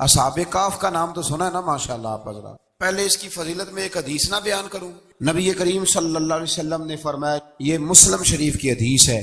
اصحاب کہف کا نام تو سنا ہے نا ماشاءاللہ آپ حضرات. پہلے اس کی فضیلت میں ایک حدیث نہ بیان کروں. نبی کریم صلی اللہ علیہ وسلم نے فرمایا، یہ مسلم شریف کی حدیث ہے،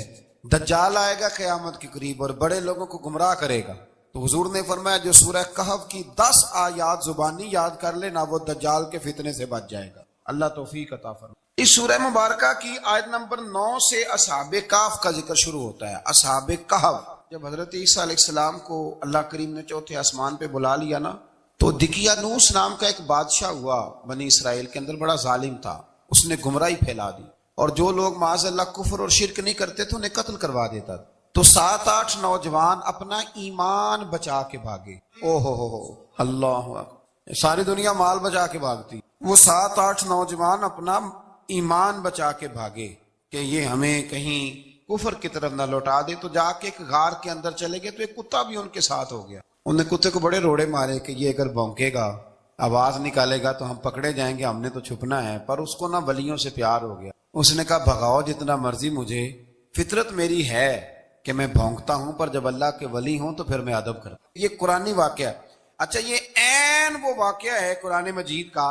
دجال آئے گا قیامت کے قریب اور بڑے لوگوں کو گمراہ کرے گا. تو حضور نے فرمایا جو سورہ کہف کی 10 آیات زبانی یاد کر لے نا، وہ دجال کے فتنے سے بچ جائے گا. اللہ توفیق عطا فرمائے. اس سورہ مبارکہ کی آیت نمبر 9 سے اصحاب کہف کا ذکر شروع ہوتا ہے. اصحاب کہف، جب حضرت عیسیٰ علیہ السلام کو اللہ کریم نے چوتھے آسمان پہ بلا لیا نا، تو دقیانوس نام کا ایک بادشاہ ہوا بنی اسرائیل کے اندر، بڑا ظالم تھا. اس نے گمراہی پھیلا دی اور جو لوگ معاذ اللہ کفر اور شرک نہیں کرتے تھے انہیں قتل کروا دیتا تھا. تو 7-8 نوجوان اپنا ایمان بچا کے بھاگے. او ہو اللہ اکبر، ساری دنیا مال بچا کے بھاگتی، وہ 7-8 نوجوان اپنا ایمان بچا کے بھاگے کہ یہ ہمیں کہیں کفر کی طرف نہ لوٹا دے. تو جا کے ایک غار کے اندر چلے گئے تو ایک کتا بھی ان کے ساتھ ہو گیا. انہوں نے کتے کو بڑے روڑے مارے کہ یہ اگر بھونکے گا، آواز نکالے گا تو ہم پکڑے جائیں گے، ہم نے تو چھپنا ہے. پر اس کو نہ ولیوں سے پیار ہو گیا. اس نے کہا بھگاؤ جتنا مرضی مجھے، فطرت میری ہے کہ میں بھونکتا ہوں، پر جب اللہ کے ولی ہوں تو پھر میں ادب کرتا ہوں. یہ قرآنی واقعہ ہے. اچھا، یہ عین وہ واقعہ ہے قرآن مجید کا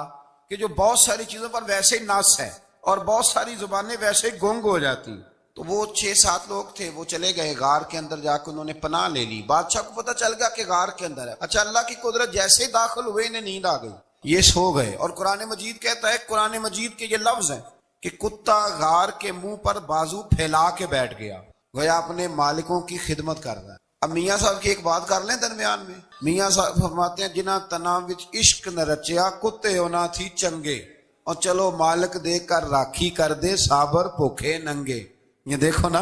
کہ جو بہت ساری چیزوں پر ویسے ہی نص ہے اور بہت ساری زبانیں ویسے ہی گنگ ہو جاتی. تو وہ 6-7 لوگ تھے، وہ چلے گئے غار کے اندر، جا کے انہوں نے پناہ لے لی. بادشاہ کو پتہ چل گیا کہ غار کے اندر ہے. اچھا، اللہ کی قدرت، جیسے ہی داخل ہوئے انہیں نیند آ گئی، یہ سو گئے. اور قرآن مجید کہتا ہے، قرآن مجید کے یہ لفظ ہیں کہ کتا غار کے منہ پر بازو پھیلا کے بیٹھ گیا، گویا اپنے مالکوں کی خدمت کر رہا ہے. اب میاں صاحب کی ایک بات کر لیں درمیان میں. میاں صاحب فرماتے ہیں، جنہ تنا وچ عشق نہ رچیا، کتے ہونا تھی چنگے، اور چلو مالک دے کر راکھی کر دے، صابر بھوکے ننگے. یہ دیکھو نا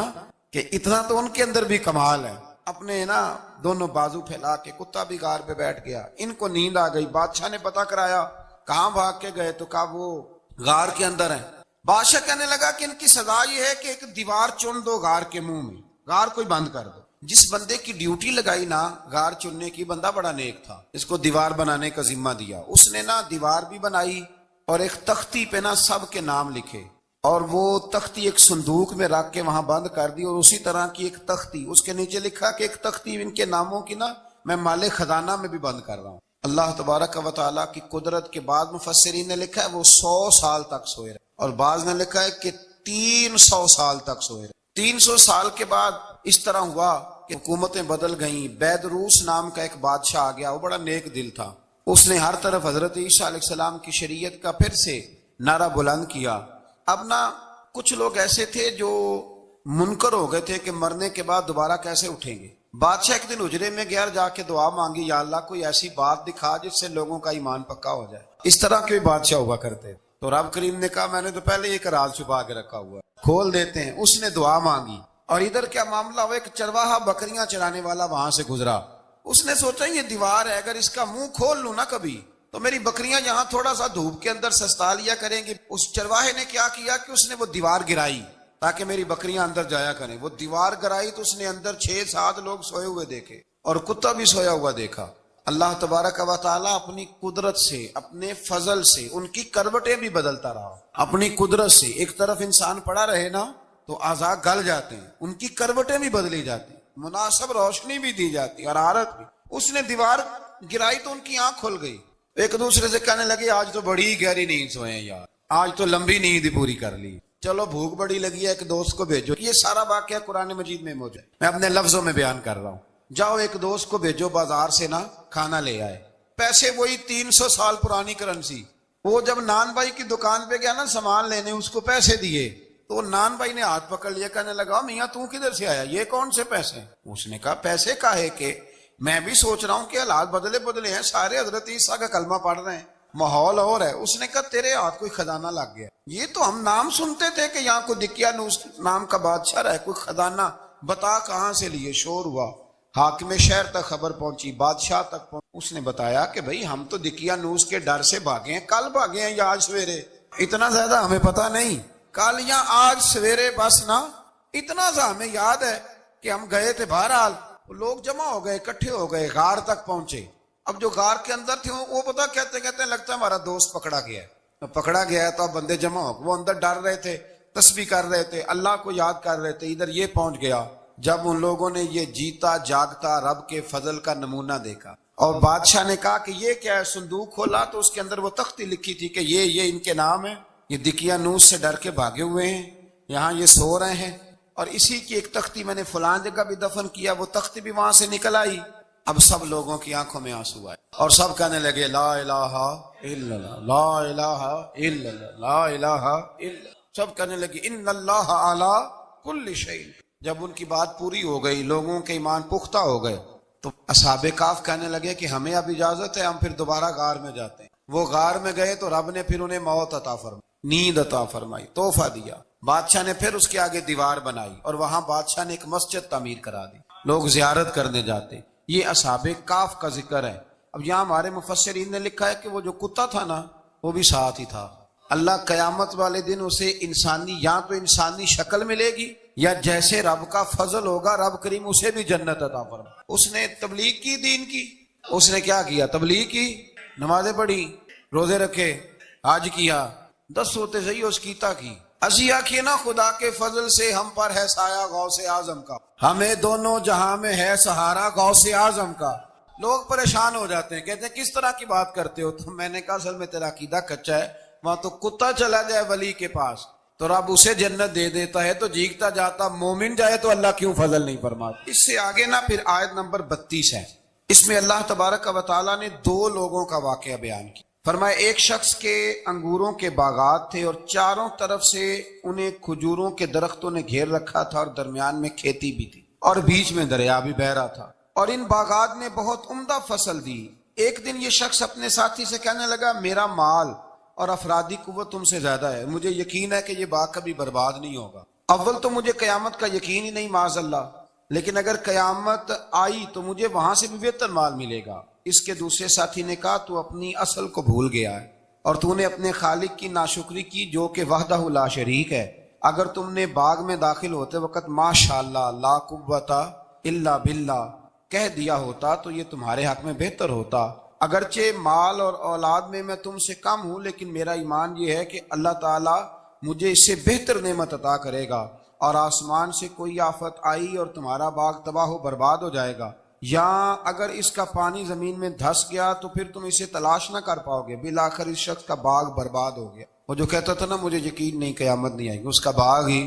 کہ اتنا تو ان کے اندر بھی کمال ہے. اپنے نا دونوں بازو پھیلا کے، کتا بھی غار پہ بیٹھ گیا. ان کو نیند آ گئی. بادشاہ نے پتہ کرایا کہاں بھاگ کے گئے، تو کہا وہ غار کے اندر ہیں. بادشاہ کہنے لگا کہ ان کی سزا یہ ہے کہ ایک دیوار چن دو غار کے منہ میں، غار کوئی بند کر دو. جس بندے کی ڈیوٹی لگائی نا غار چننے کی، بندہ بڑا نیک تھا، اس کو دیوار بنانے کا ذمہ دیا. اس نے نا دیوار بھی بنائی اور ایک تختی پہ نا سب کے نام لکھے، اور وہ تختی ایک صندوق میں رکھ کے وہاں بند کر دی. اور اسی طرح کی ایک تختی اس کے نیچے لکھا کہ ایک تختی ان کے ناموں کی نا میں مال خزانہ میں بھی بند کر رہا ہوں. اللہ تبارک و تعالیٰ کی قدرت کے بعد مفسرین نے لکھا ہے وہ 100 سال تک سوئے رہے، اور بعض نے لکھا ہے کہ 300 سال تک سوئے رہے. 300 سال کے بعد اس طرح ہوا کہ حکومتیں بدل گئیں. بیدروس نام کا ایک بادشاہ آ گیا، وہ بڑا نیک دل تھا. اس نے ہر طرف حضرت عیسیٰ علیہ السلام کی شریعت کا پھر سے نعرہ بلند کیا. اب نا کچھ لوگ ایسے تھے جو منکر ہو گئے تھے کہ مرنے کے بعد دوبارہ کیسے اٹھیں گے. بادشاہ ایک دن حجرے میں گیا، جا کے دعا مانگی، یا اللہ کوئی ایسی بات دکھا جس سے لوگوں کا ایمان پکا ہو جائے. اس طرح کے بھی بادشاہ ہوا کرتے. تو رب کریم نے کہا میں نے تو پہلے ایک راز چھپا کے رکھا ہوا ہے، کھول دیتے ہیں. اس نے دعا مانگی اور ادھر کیا معاملہ ہوا، ایک چرواہا بکریاں چرانے والا وہاں سے گزرا. اس نے سوچا یہ دیوار ہے، اگر اس کا منہ کھول لوں نا کبھی تو میری بکریاں یہاں تھوڑا سا دھوپ کے اندر سستا لیا کریں گی. اس چرواہے نے کیا کیا کہ اس نے وہ دیوار گرائی تاکہ میری بکریاں اندر جایا کریں. وہ دیوار گرائی تو اس نے اندر 6-7 لوگ سوئے ہوئے دیکھے اور کتا بھی سویا ہوا دیکھا. اللہ تبارک و تعالیٰ اپنی قدرت سے، اپنے فضل سے ان کی کروٹیں بھی بدلتا رہا. اپنی قدرت سے ایک طرف انسان پڑا رہے نا تو اعضاء گل جاتے ہیں، ان کی کروٹیں بھی بدلی جاتی، مناسب روشنی بھی دی جاتی اور حرارت بھی. اس نے دیوار گرائی تو ان کی آنکھ کھل گئی. ایک دوسرے سے کہنے لگے آج تو بڑی گہری نیند سوئے ہیں یار، آج تو لمبی نیند پوری کر لی، چلو بھوک بڑی لگی ہے ایک دوست کو بھیجو. یہ سارا واقعہ قرآن مجید میں موجود ہے، میں اپنے لفظوں میں بیان کر رہا ہوں. جاؤ ایک دوست کو بھیجو بازار سے نا کھانا لے آئے. پیسے وہی 300 سال پرانی کرنسی. وہ جب نان بھائی کی دکان پہ گیا نا سامان لینے، اس کو پیسے دیے تو نان بھائی نے ہاتھ پکڑ لیا، کہنے لگا میاں تو کدھر سے آیا، یہ کون سے پیسے؟ اس نے کہا پیسے کاہے کہ میں بھی سوچ رہا ہوں کہ حالات بدلے ہیں، سارے حضرت عیسیٰ کا کلمہ پڑھ رہے ہیں، ماحول اور ہے. اس نے کہا تیرے ہاتھ کوئی خزانہ لگ گیا. یہ تو ہم نام سنتے تھے کہ یہاں کوئی دقیانوس نام کا بادشاہ رہے، کوئی خزانہ، بتا کہاں سے لیے. شور ہوا، حاکم شہر تک خبر پہنچی، بادشاہ تک پہنچی. اس نے بتایا کہ بھئی ہم تو دقیانوس کے ڈر سے بھاگے ہیں، کل بھاگے ہیں یا آج سویرے، اتنا زیادہ ہمیں پتہ نہیں، کل یا آج سویرے بس نا. اتنا سا ہمیں یاد ہے کہ ہم گئے تھے. بہرحال لوگ جمع ہو گئے، اکٹھے ہو گئے، غار تک پہنچے. اب جو غار کے اندر تھے وہ پتہ کہتے لگتا ہے ہمارا دوست پکڑا گیا ہے. پکڑا گیا ہے تو اب بندے جمع ہو گئے. وہ اندر ڈر رہے تھے، تسبیح کر رہے تھے، اللہ کو یاد کر رہے تھے. ادھر یہ پہنچ گیا جب ان لوگوں نے یہ جیتا جاگتا رب کے فضل کا نمونہ دیکھا اور بادشاہ نے کہا کہ یہ کیا ہے؟ صندوق کھولا تو اس کے اندر وہ تختی لکھی تھی کہ یہ ان کے نام ہے، یہ دقیانوس سے ڈر کے بھاگے ہوئے ہیں، یہاں یہ سو رہے ہیں، اور اسی کی ایک تختی میں نے فلاں جگہ بھی دفن کیا، وہ تختی بھی وہاں سے نکل آئی۔ اب سب لوگوں کی آنکھوں میں آنسو آئے اور سب کہنے لگے لا الہ الا اللہ، لا الہ الا اللہ، لا الہ الا اللہ، سب کہنے لگے ان اللہ علی کل شیء۔ جب ان کی بات پوری ہو گئی، لوگوں کے ایمان پختہ ہو گئے، تو اصحاب کہف کہنے لگے کہ ہمیں اب اجازت ہے، ہم پھر دوبارہ غار میں جاتے ہیں۔ وہ غار میں گئے تو رب نے پھر انہیں موت عطا فرمائی، نیند عطا فرمائی، تحفہ دیا۔ بادشاہ نے پھر اس کے آگے دیوار بنائی اور وہاں بادشاہ نے ایک مسجد تعمیر کرا دی، لوگ زیارت کرنے جاتے۔ یہ اصحاب کہف کا ذکر ہے۔ اب یہاں ہمارے مفسرین نے لکھا ہے کہ وہ جو کتا تھا نا، وہ بھی ساتھ ہی تھا۔ اللہ قیامت والے دن اسے انسانی، یا تو انسانی شکل ملے گی، یا جیسے رب کا فضل ہوگا رب کریم اسے بھی جنت عطا فرمائے۔ اس نے تبلیغ کی، دین کی، اس نے کیا کیا؟ تبلیغ کی، نمازیں پڑھی، روزے رکھے، حج کیا، 10 ہوتے صحیح اس کیتا کی۔ ازیا کیے نا خدا کے فضل سے ہم پر ہے سایہ غوث اعظم کا، ہمیں دونوں جہاں میں ہے سہارا غوث اعظم کا۔ لوگ پریشان ہو جاتے ہیں، کہتے ہیں کس طرح کی بات کرتے ہو؟ تو میں نے کہا اصل میں تیرا عقیدہ کچا ہے۔ وہاں تو کتا چلا جائے ولی کے پاس تو رب اسے جنت دے دیتا ہے، تو جیگتا جاتا مومن جائے تو اللہ کیوں فضل نہیں فرماتا؟ اس سے آگے نا پھر آیت نمبر 32 ہے، اس میں اللہ تبارک و تعالیٰ نے 2 لوگوں کا واقعہ بیان کیا۔ فرمایا ایک شخص کے انگوروں کے باغات تھے اور چاروں طرف سے انہیں کھجوروں کے درختوں نے گھیر رکھا تھا، اور درمیان میں کھیتی بھی تھی اور بیچ میں دریا بھی بہ رہا تھا، اور ان باغات نے بہت عمدہ فصل دی۔ ایک دن یہ شخص اپنے ساتھی سے کہنے لگا میرا مال اور افرادی قوت تم سے زیادہ ہے، مجھے یقین ہے کہ یہ باغ کبھی برباد نہیں ہوگا۔ اول تو مجھے قیامت کا یقین ہی نہیں معاذ اللہ، لیکن اگر قیامت آئی تو مجھے وہاں سے بھی بہتر مال ملے گا۔ اس کے دوسرے ساتھی نے کہا تو اپنی اصل کو بھول گیا ہے اور تو نے اپنے خالق کی ناشکری کی جو کہ وحدہ لا شریک ہے۔ اگر تم نے باغ میں داخل ہوتے وقت ماشاءاللہ لا قوت الا باللہ کہہ دیا ہوتا تو یہ تمہارے حق میں بہتر ہوتا۔ اگرچہ مال اور اولاد میں تم سے کم ہوں، لیکن میرا ایمان یہ ہے کہ اللہ تعالیٰ مجھے اس سے بہتر نعمت عطا کرے گا، اور آسمان سے کوئی آفت آئی اور تمہارا باغ تباہ و برباد ہو جائے گا، یا اگر اس کا پانی زمین میں دھس گیا تو پھر تم اسے تلاش نہ کر پاؤ گے۔ بالآخر اس شخص کا باغ برباد ہو گیا۔ وہ جو کہتا تھا نا مجھے یقین نہیں قیامت نہیں آئے گی، اس کا باغ ہی،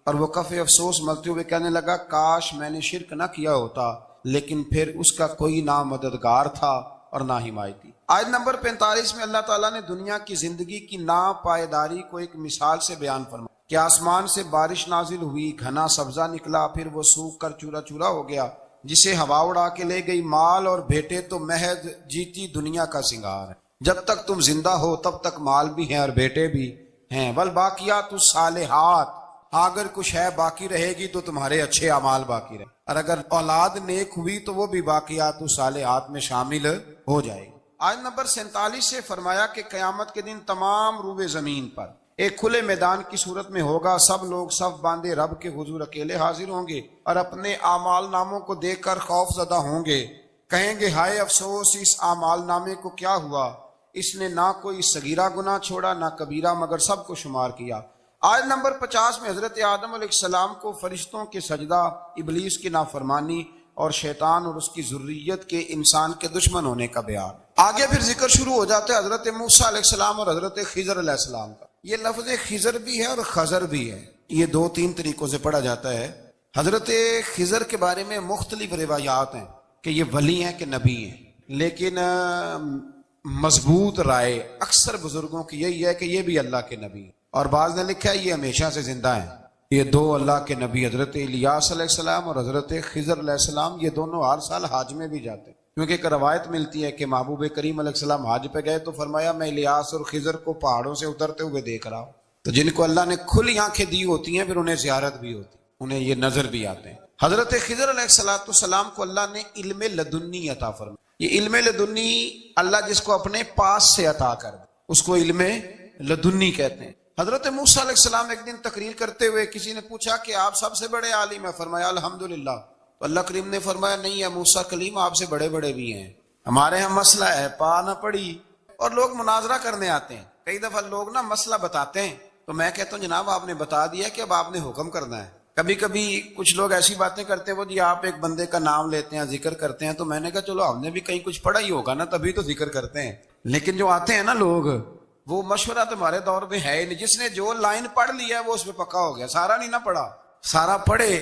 اور وہ کف افسوس ملتے ہوئے کہنے لگا کاش میں نے شرک نہ کیا ہوتا، لیکن پھر اس کا کوئی نہ مددگار تھا اور نہ حمایتی۔ آیت نمبر 45 میں اللہ تعالیٰ نے دنیا کی زندگی کی ناپائیداری کو ایک مثال سے بیان فرمایا کہ آسمان سے بارش نازل ہوئی، گھنا سبزہ نکلا، پھر وہ سوکھ کر چورا چورا ہو گیا، جسے ہوا اڑا کے لے گئی۔ مال اور بیٹے تو محض جیتی دنیا کا سنگار ہے، جب تک تم زندہ ہو تب تک مال بھی ہیں اور بیٹے بھی ہیں۔ والباقیات الصالحات، اگر کچھ ہے باقی رہے گی تو تمہارے اچھے اعمال باقی رہے، اور اگر اولاد نیک ہوئی تو وہ بھی باقیات الصالحات میں شامل ہو جائے گی۔ آیت نمبر 47 سے فرمایا کہ قیامت کے دن تمام روئے زمین پر ایک کھلے میدان کی صورت میں ہوگا، سب لوگ صف باندھے رب کے حضور اکیلے حاضر ہوں گے اور اپنے اعمال ناموں کو دیکھ کر خوف زدہ ہوں گے، کہیں گے ہائے افسوس اس اعمال نامے کو کیا ہوا، اس نے نہ کوئی صغیرہ گناہ چھوڑا نہ کبیرہ، مگر سب کو شمار کیا۔ آیت نمبر 50 میں حضرت آدم علیہ السلام کو فرشتوں کے سجدہ، ابلیس کی نافرمانی اور شیطان اور اس کی ذریت کے انسان کے دشمن ہونے کا بیان۔ آگے پھر ذکر شروع ہو جاتا ہے حضرت موسیٰ علیہ السلام اور حضرت خضر علیہ السلام کا۔ یہ لفظ خضر بھی ہے اور خضر بھی ہے، یہ 2-3 طریقوں سے پڑھا جاتا ہے۔ حضرت خضر کے بارے میں مختلف روایات ہیں کہ یہ ولی ہیں کہ نبی ہیں، لیکن مضبوط رائے اکثر بزرگوں کی یہی ہے کہ یہ بھی اللہ کے نبی ہیں، اور بعض نے لکھا ہے یہ ہمیشہ سے زندہ ہیں۔ یہ 2 اللہ کے نبی حضرت الیاس علیہ السلام اور حضرت خضر علیہ السلام، یہ دونوں ہر سال حج میں بھی جاتے ہیں، کیونکہ ایک روایت ملتی ہے کہ محبوب کریم علیہ السلام حج پہ گئے تو فرمایا میں الیاس اور خضر کو پہاڑوں سے اترتے ہوئے دیکھ رہا ہوں۔ تو جن کو اللہ نے کھلی آنکھیں دی ہوتی ہیں پھر انہیں زیارت بھی ہوتی ہے، انہیں یہ نظر بھی آتے ہیں۔ حضرت خضر علیہ السلام کو اللہ نے علم لدنی عطا فرمایا۔ یہ علم لدنی اللہ جس کو اپنے پاس سے عطا کر دے اس کو علم لدنی کہتے ہیں۔ حضرت موسیٰ علیہ السلام ایک دن تقریر کرتے ہوئے کسی نے پوچھا کہ آپ سب سے بڑے عالم ہیں، فرمایا الحمدللہ۔ تو اللہ کریم نے فرمایا نہیں ہے موسیٰ کلیم آپ سے بڑے بڑے بھی ہیں، ہمارے ہاں مسئلہ ہے پا نہ پڑی، اور لوگ مناظرہ کرنے آتے ہیں۔ کئی دفعہ لوگ نا مسئلہ بتاتے ہیں تو میں کہتا ہوں جناب آپ نے بتا دیا کہ اب آپ نے حکم کرنا ہے، کبھی کبھی کچھ لوگ ایسی باتیں کرتے ہیں، وہ جی آپ ایک بندے کا نام لیتے ہیں، ذکر کرتے ہیں، تو میں نے کہا چلو ہم نے بھی کہیں کچھ پڑھا ہی ہوگا نا، تبھی تو ذکر کرتے ہیں. لیکن جو آتے ہیں نا لوگ، وہ مشورہ تمہارے دور میں ہے ہی نہیں. جس نے جو لائن پڑھ لیا ہے وہ اس پہ پکا ہو گیا، سارا نہیں نہ پڑھا. سارا پڑھے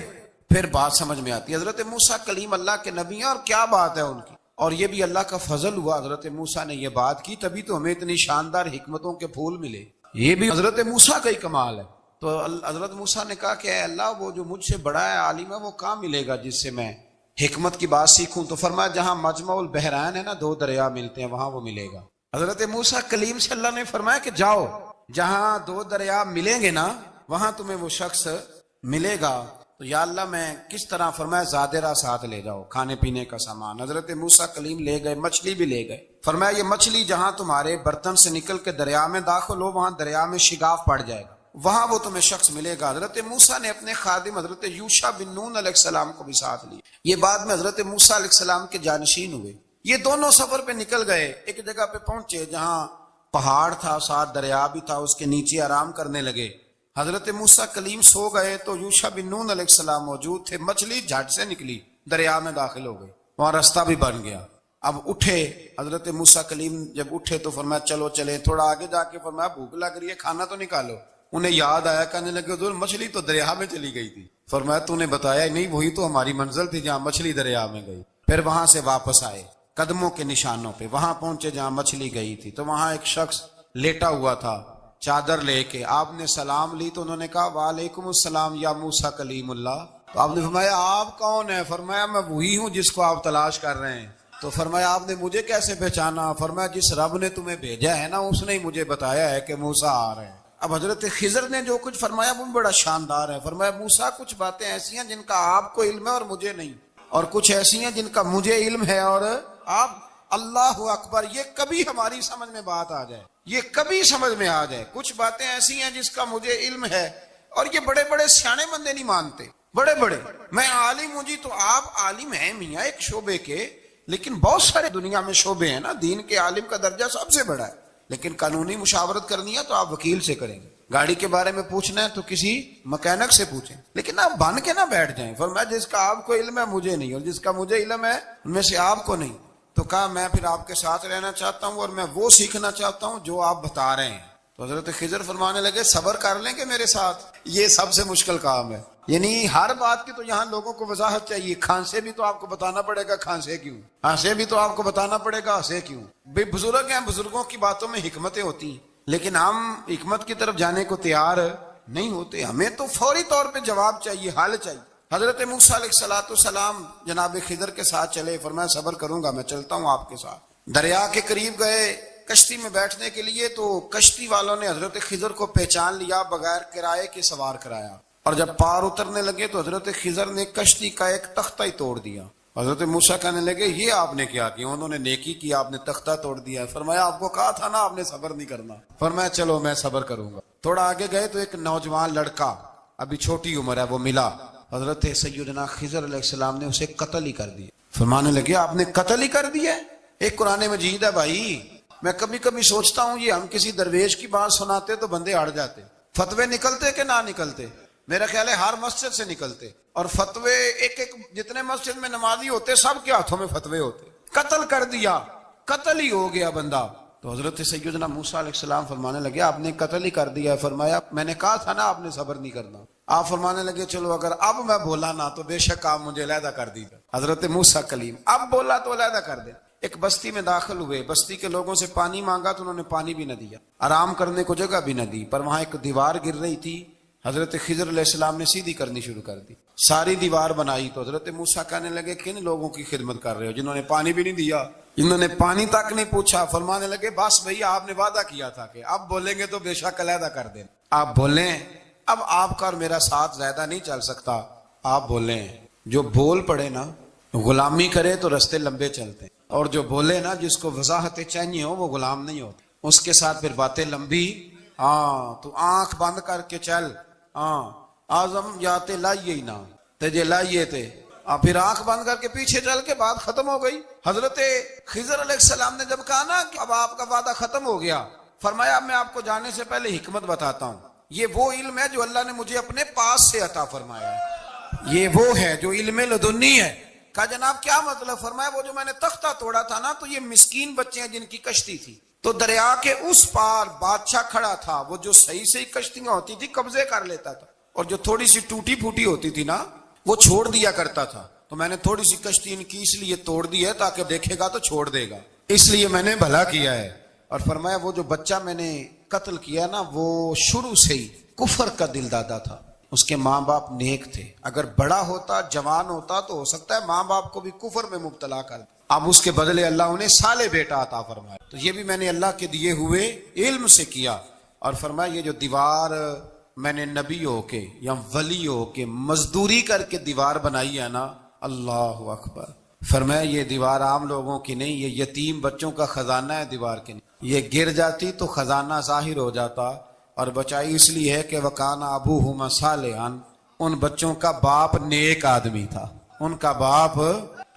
پھر بات سمجھ میں آتی ہے. حضرت موسیٰ کلیم اللہ کے نبی ہیں، اور کیا بات ہے ان کی. اور یہ بھی اللہ کا فضل ہوا، حضرت موسیٰ نے یہ بات کی، تبھی تو ہمیں اتنی شاندار حکمتوں کے پھول ملے. یہ بھی حضرت موسیٰ کا ہی کمال ہے. تو حضرت موسیٰ نے کہا کہ اے اللہ، وہ جو مجھ سے بڑا ہے، عالم ہے، وہ کہاں ملے گا جس سے میں حکمت کی بات سیکھوں. تو فرمایا جہاں مجمع البحرین ہے نا، دو دریا ملتے ہیں، وہاں وہ ملے گا. حضرت موسیٰ کلیم سے اللہ نے فرمایا کہ جاؤ، جہاں دو دریا ملیں گے نا، وہاں تمہیں وہ شخص ملے گا. تو یا اللہ میں کس طرح؟ فرمایا زادرہ ساتھ لے جاؤ، کھانے پینے کا سامان. حضرت موسیٰ کلیم لے گئے، مچھلی بھی لے گئے. فرمایا یہ مچھلی جہاں تمہارے برتن سے نکل کے دریا میں داخل ہو، وہاں دریا میں شگاف پڑ جائے گا، وہاں وہ تمہیں شخص ملے گا. حضرت موسیٰ نے اپنے خادم حضرت یوشع بن نون علیہ السلام کو بھی ساتھ لیا. یہ بعد میں حضرت موسیٰ علیہ السلام کے جانشین ہوئے. یہ دونوں سفر پہ نکل گئے، ایک جگہ پہ پہنچے جہاں پہاڑ تھا، ساتھ دریا بھی تھا، اس کے نیچے آرام کرنے لگے. حضرت موسیٰ کلیم سو گئے تو یوشع بن نون علیہ السلام موجود تھے. مچھلی جھٹ سے نکلی، دریا میں داخل ہو گئی، وہاں راستہ بھی بن گیا. اب اٹھے حضرت موسیٰ کلیم، جب اٹھے تو فرمایا چلو چلیں. تھوڑا آگے جا کے فرمایا بھوک لگ رہی ہے، کھانا تو نکالو. انہیں یاد آیا، کہنے لگے حضور مچھلی تو دریا میں چلی گئی تھی. فرمایا تو نے بتایا ہی نہیں، وہی تو ہماری منزل تھی جہاں مچھلی دریا میں گئی. پھر وہاں سے واپس آئے قدموں کے نشانوں پہ، وہاں پہنچے جہاں مچھلی گئی تھی. تو وہاں ایک شخص لیٹا ہوا تھا چادر لے کے. آپ نے سلام لی تو انہوں نے کہا وعلیکم السلام یا موسیٰ کلیم اللہ. تو آپ نے فرمایا آپ کون ہیں؟ فرمایا میں وہی ہوں جس کو آپ تلاش کر رہے ہیں. تو فرمایا آپ نے مجھے کیسے پہچانا؟ فرمایا جس رب نے تمہیں بھیجا ہے نا، اس نے ہی مجھے بتایا ہے کہ موسیٰ آ رہے ہیں. اب حضرت خضر نے جو کچھ فرمایا وہ بڑا شاندار ہے. فرمایا موسیٰ کچھ باتیں ایسی ہیں جن کا آپ کو علم ہے اور مجھے نہیں، اور کچھ ایسی ہیں جن کا مجھے علم ہے اور آپ. اللہ اکبر! یہ کبھی ہماری سمجھ میں بات آ جائے، یہ کبھی سمجھ میں آ جائے. کچھ باتیں ایسی ہیں جس کا مجھے علم ہے، اور یہ بڑے بڑے سیانے بندے نہیں مانتے. بڑے بڑے میں عالم ہوں جی، تو آپ عالم ہیں میاں ایک شعبے کے، لیکن بہت سارے دنیا میں شعبے ہیں نا. دین کے عالم کا درجہ سب سے بڑا ہے، لیکن قانونی مشاورت کرنی ہے تو آپ وکیل سے کریں گے. گاڑی کے بارے میں پوچھنا ہے تو کسی مکینک سے پوچھیں، لیکن آپ بن کے نہ بیٹھ جائیں. فرمایا جس کا آپ کو علم ہے مجھے نہیں، اور جس کا مجھے علم ہے ان میں سے آپ کو نہیں. تو کہا میں پھر آپ کے ساتھ رہنا چاہتا ہوں، اور میں وہ سیکھنا چاہتا ہوں جو آپ بتا رہے ہیں. تو حضرت خضر فرمانے لگے صبر کر لیں گے میرے ساتھ، یہ سب سے مشکل کام ہے. یعنی ہر بات کی تو یہاں لوگوں کو وضاحت چاہیے. کھانسے بھی تو آپ کو بتانا پڑے گا کھانسے کیوں، ہنسے بھی تو آپ کو بتانا پڑے گا ہنسے کیوں. بے بزرگ ہیں، بزرگوں کی باتوں میں حکمتیں ہوتی ہیں، لیکن ہم حکمت کی طرف جانے کو تیار نہیں ہوتے. ہمیں تو فوری طور پہ جواب چاہیے، حل چاہیے. حضرت موسیٰ علیہ السلام جناب خضر کے ساتھ چلے. فرمایا صبر کروں گا، میں چلتا ہوں آپ کے ساتھ. دریا کے قریب گئے کشتی میں بیٹھنے کے لیے، تو کشتی والوں نے حضرت خضر کو پہچان لیا، بغیر کرائے کے سوار کرایا. اور جب پار اترنے لگے تو حضرت خضر نے کشتی کا ایک تختہ ہی توڑ دیا. حضرت موسیٰ کہنے لگے یہ آپ نے کیا کیا؟ انہوں نے نیکی کی، آپ نے تختہ توڑ دیا. فرمایا آپ کو کہا تھا نا آپ نے صبر نہیں کرنا. فرمایا چلو میں صبر کروں گا. تھوڑا آگے گئے تو ایک نوجوان لڑکا، ابھی چھوٹی عمر ہے، وہ ملا. حضرت سیدنا خضر علیہ السلام نے اسے قتل ہی کر دیا. فرمانے لگے آپ نے قتل ہی کر دیا؟ ایک قرآن مجید ہے بھائی. میں کبھی کبھی سوچتا ہوں یہ ہم کسی درویش کی بات سناتے تو بندے اڑ جاتے. فتوے نکلتے کہ نہ نکلتے؟ میرا خیال ہے ہر مسجد سے نکلتے. اور فتوے ایک جتنے مسجد میں نمازی ہوتے سب کے ہاتھوں میں فتوے ہوتے. قتل کر دیا، قتل ہی ہو گیا بندہ. تو حضرت سیدنا موسیٰ علیہ السلام فرمانے لگے آپ نے قتل ہی کر دیا. فرمایا میں نے کہا تھا نا آپ نے صبر نہیں کرنا. آپ فرمانے لگے چلو اگر اب میں بولا نا تو بے شک آپ مجھے علیحدہ کر دیجیے. حضرت موسیٰ کلیم اب بولا تو علیحدہ کر دے. ایک بستی میں داخل ہوئے، بستی کے لوگوں سے پانی مانگا تو انہوں نے پانی بھی نہ دیا، آرام کرنے کو جگہ بھی نہ دی. پر وہاں ایک دیوار گر رہی تھی، حضرت خضر علیہ السلام نے سیدھی کرنی شروع کر دی. ساری دیوار بنائی. تو حضرت موسیٰ کہنے لگے کن لوگوں کی خدمت کر رہے ہو جنہوں نے پانی بھی نہیں دیا، جنہوں نے پانی تک نہیں پوچھا. فرمانے لگے بس بھیا آپ نے وعدہ کیا تھا کہ اب بولیں گے تو بے شک علیحدہ کر دیں. آپ بولیں، اب آپ کا اور میرا ساتھ زیادہ نہیں چل سکتا. آپ بولیں. جو بول پڑے نا، غلامی کرے تو رستے لمبے چلتے ہیں، اور جو بولے نا جس کو وضاحتیں چاہیے ہو وہ غلام نہیں ہوتے، اس کے ساتھ پھر باتیں لمبی. ہاں تو آنکھ بند کر کے چل. ہاں آزم یاتے لائیے ہی نہ تجھے لائیے تھے. پھر آنکھ بند کر کے پیچھے چل کے بات ختم ہو گئی. حضرت خضر علیہ السلام نے جب کہا نا کہ اب آپ کا وعدہ ختم ہو گیا، فرمایا اب میں آپ کو جانے سے پہلے حکمت بتاتا ہوں. یہ وہ علم ہے جو اللہ نے مجھے اپنے پاس سے عطا فرمایا ہے، یہ وہ ہے جو علم لدنی ہے۔ کہا جناب کیا مطلب؟ فرمایا وہ جو میں نے تختہ توڑا تھا نا، تو یہ مسکین بچے ہیں جن کی کشتی تھی، تو دریا کے اس پار بادشاہ کھڑا تھا، وہ جو صحیح صحیح کشتیاں ہوتی تھی قبضے کر لیتا تھا، اور جو تھوڑی سی ٹوٹی پھوٹی ہوتی تھی نا وہ چھوڑ دیا کرتا تھا۔ تو میں نے تھوڑی سی کشتی ان کی اس لیے توڑ دی ہے تاکہ دیکھے گا تو چھوڑ دے گا، اس لیے میں نے بھلا کیا ہے۔ اور فرمایا وہ جو بچہ میں نے قتل کیا نا، وہ شروع سے ہی کفر کا دل دادا تھا، اس کے ماں باپ نیک تھے، اگر بڑا ہوتا جوان ہوتا تو ہو سکتا ہے ماں باپ کو بھی کفر میں مبتلا کر دے، اب اس کے بدلے اللہ انہیں صالح بیٹا عطا فرمایا۔ تو یہ بھی میں نے اللہ کے دیے ہوئے علم سے کیا۔ اور فرمایا یہ جو دیوار میں نے نبی ہو کے یا ولی ہو کے مزدوری کر کے دیوار بنائی ہے نا، اللہ اکبر، فرمایا یہ دیوار عام لوگوں کی نہیں، یہ یتیم بچوں کا خزانہ ہے دیوار کے نہیں، یہ گر جاتی تو خزانہ ظاہر ہو جاتا، اور بچائی اس لیے ہے کہ وَكَانَ أَبُوهُمَا صَالِحًا، ان بچوں کا باپ نیک آدمی تھا، ان کا باپ،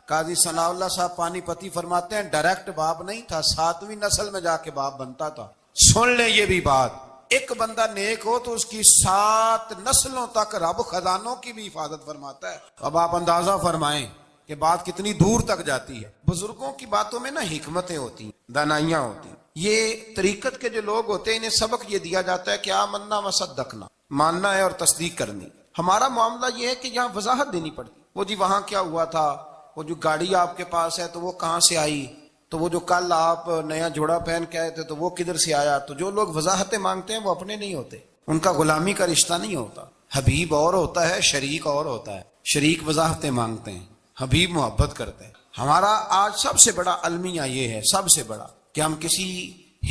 قاضی ثناء اللہ صاحب پانی پتی فرماتے ہیں ڈائریکٹ باپ نہیں تھا، 7ویں نسل میں جا کے باپ بنتا تھا۔ سن لیں یہ بھی بات، ایک بندہ نیک ہو تو اس کی 7 نسلوں تک رب خزانوں کی بھی حفاظت فرماتا ہے۔ اب آپ اندازہ فرمائیں کہ بات کتنی دور تک جاتی ہے۔ بزرگوں کی باتوں میں نا حکمتیں ہوتی ہیں، دانائیاں ہوتی ہیں۔ یہ طریقت کے جو لوگ ہوتے ہیں انہیں سبق یہ دیا جاتا ہے کہ آمنا وصدقنا، ماننا ہے اور تصدیق کرنی۔ ہمارا معاملہ یہ ہے کہ یہاں وضاحت دینی پڑتی، وہ جی وہاں کیا ہوا تھا، وہ جو گاڑی آپ کے پاس ہے تو وہ کہاں سے آئی، تو وہ جو کل آپ نیا جوڑا پہن کے آئے تھے تو وہ کدھر سے آیا۔ تو جو لوگ وضاحتیں مانگتے ہیں وہ اپنے نہیں ہوتے، ان کا غلامی کا رشتہ نہیں ہوتا۔ حبیب اور ہوتا ہے، شریک اور ہوتا ہے۔ شریک وضاحتیں مانگتے ہیں، حبیب محبت کرتے ہیں۔ ہمارا آج سب سے بڑا المیہ یہ ہے، سب سے بڑا، کہ ہم کسی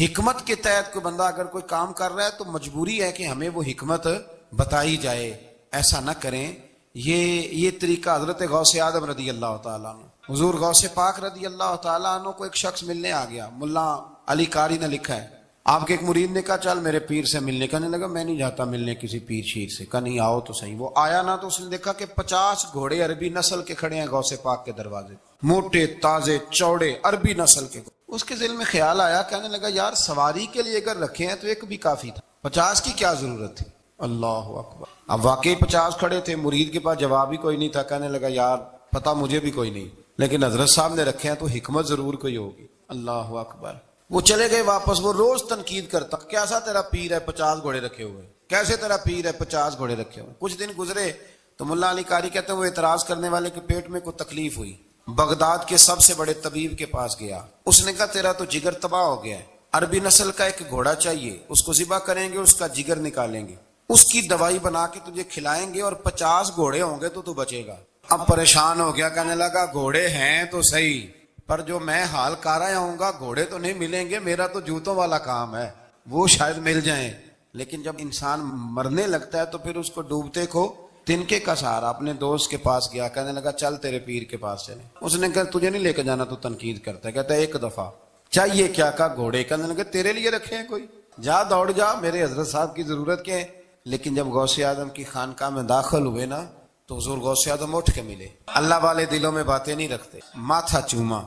حکمت کے تحت کوئی بندہ اگر کوئی کام کر رہا ہے تو مجبوری ہے کہ ہمیں وہ حکمت بتائی جائے، ایسا نہ کریں۔ یہ طریقہ حضرت غوث اعظم رضی اللہ تعالیٰ عنہ، حضور غوث پاک رضی اللہ تعالیٰ عنہ کو ایک شخص ملنے آ گیا، ملا علی قاری نے لکھا ہے، آپ کے ایک مرید نے کہا چل میرے پیر سے ملنے، کہنے لگا میں نہیں جاتا ملنے کسی پیر شیر سے، کہا نہیں آؤ تو صحیح۔ وہ آیا نا تو اس نے دیکھا کہ 50 گھوڑے عربی نسل کے کھڑے ہیں غوث پاک کے دروازے، موٹے تازے چوڑے عربی نسل کے۔ اس کے دل میں خیال آیا، کہنے لگا یار سواری کے لیے اگر رکھے ہیں تو ایک بھی کافی تھا، 50 کی کیا ضرورت تھی۔ اللہ اکبر، اب واقعی 50 کھڑے تھے، مرید کے پاس جواب ہی کوئی نہیں تھا، کہنے لگا یار پتہ مجھے بھی کوئی نہیں، لیکن حضرت صاحب نے رکھے ہیں تو حکمت ضرور کوئی ہوگی۔ اللہ اکبر، وہ چلے گئے واپس۔ وہ روز تنقید کرتا، کیسا تیرا پیر ہے 50 گھوڑے رکھے ہوئے، کیسے تیرا پیر ہے 50 گھوڑے رکھے ہوئے۔ کچھ دن گزرے تو ملا علی قاری کہتے ہیں وہ اعتراض کرنے والے کے پیٹ میں کوئی تکلیف ہوئی، بغداد کے سب سے بڑے طبیب کے پاس گیا، اس نے کہا تیرا تو جگر تباہ ہو گیا ہے، عربی نسل کا ایک گھوڑا چاہیے، اس کو ذبح کریں گے، اس کا جگر نکالیں گے، اس کی دوائی بنا کے تجھے کھلائیں گے، اور 50 گھوڑے ہوں گے تو بچے گا۔ اب پریشان ہو گیا، کہنے لگا گھوڑے ہیں تو صحیح، پر جو میں حال کر رہا ہوں گا گھوڑے تو نہیں ملیں گے، میرا تو جوتوں والا کام ہے، وہ شاید مل جائیں۔ لیکن جب انسان مرنے لگتا ہے تو پھر اس کو ڈوبتے کو تنکے کا سہارا۔ اپنے دوست کے پاس گیا، کہنے لگا چل تیرے پیر کے پاس چلے۔ اس نے کہا تجھے نہیں لے کے جانا، تو تنقید کرتا ہے۔ کہتا ہے ایک دفعہ چاہیے کیا، کہا گھوڑے۔ کہنے لگا تیرے لیے رکھے ہیں کوئی، جا دوڑ جا، میرے حضرت صاحب کی ضرورت کیا ہے۔ لیکن جب غوث اعظم کی خانقاہ میں داخل ہوئے نا تو حضور غوث اعظم اٹھ کے ملے۔ اللہ والے دلوں میں باتیں نہیں رکھتے، ماتھا چوما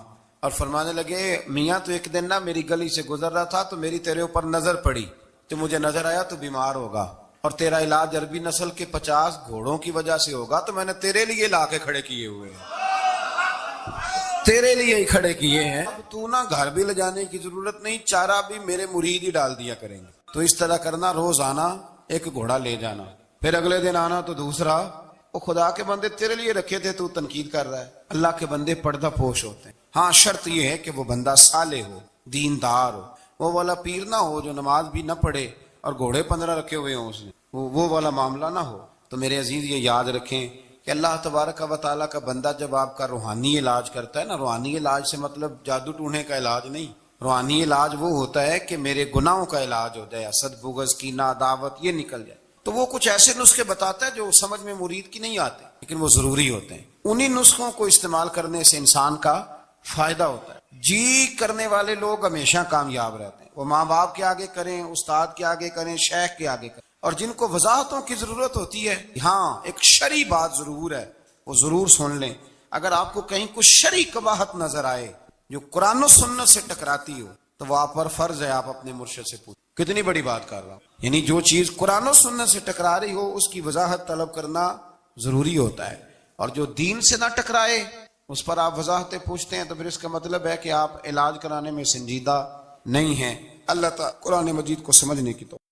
اور فرمانے لگے میاں تو ایک دن نا میری گلی سے گزر رہا تھا تو میری تیرے اوپر نظر پڑی، تو مجھے نظر آیا تو بیمار ہوگا، اور تیرا علاج عربی نسل کے 50 گھوڑوں کی وجہ سے ہوگا، تو میں نے تیرے لیے لا کے کھڑے کیے ہوئے ہیں، تیرے لیے ہی کھڑے کیے ہیں۔ اب تو نا گھر بھی لے جانے کی ضرورت نہیں، چارہ بھی میرے مرید ہی ڈال دیا کریں گے۔ تو اس طرح کرنا، روز آنا ایک گھوڑا لے جانا، پھر اگلے دن آنا تو دوسرا۔ وہ خدا کے بندے تیرے لیے رکھے تھے، تو تنقید کر رہا ہے۔ اللہ کے بندے پردہ پوش ہوتے ہیں، ہاں شرط یہ ہے کہ وہ بندہ صالح ہو، دیندار ہو، وہ والا پیر نہ ہو جو نماز بھی نہ پڑھے اور گھوڑے 15 رکھے ہوئے ہوں، اس نے وہ والا معاملہ نہ ہو۔ تو میرے عزیز یہ یاد رکھیں کہ اللہ تبارک و تعالیٰ کا بندہ جب آپ کا روحانی علاج کرتا ہے نا، روحانی علاج سے مطلب جادو ٹونے کا علاج نہیں، روحانی علاج وہ ہوتا ہے کہ میرے گناہوں کا علاج ہو جائے، حسد بغض کینہ عداوت یہ نکل جائے۔ تو وہ کچھ ایسے نسخے بتاتا ہے جو سمجھ میں مرید کی نہیں آتے، لیکن وہ ضروری ہوتے ہیں۔ انہی نسخوں کو استعمال کرنے سے انسان کا فائدہ ہوتا ہے۔ جی کرنے والے لوگ ہمیشہ کامیاب رہتے ہیں، وہ ماں باپ کے آگے کریں، استاد کے آگے کریں، شیخ کے آگے کریں، اور جن کو وضاحتوں کی ضرورت ہوتی ہے، ہاں ایک شرعی بات ضرور ہے، وہ ضرور سن لیں۔ اگر آپ کو کہیں کچھ شرعی قباحت نظر آئے جو قرآن و سنت سے ٹکراتی ہو تو وہ آپ پر فرض ہے آپ اپنے مرشد سے پوچھیں۔ کتنی بڑی بات کر رہا ہوں. یعنی جو چیز قرآن و سنت سے ٹکرا رہی ہو اس کی وضاحت طلب کرنا ضروری ہوتا ہے, اور جو دین سے نہ ٹکرائے اس پر آپ وضاحتیں پوچھتے ہیں تو پھر اس کا مطلب ہے کہ آپ علاج کرانے میں سنجیدہ نہیں ہیں. اللہ تعالیٰ قرآن مجید کو سمجھنے کی توفیق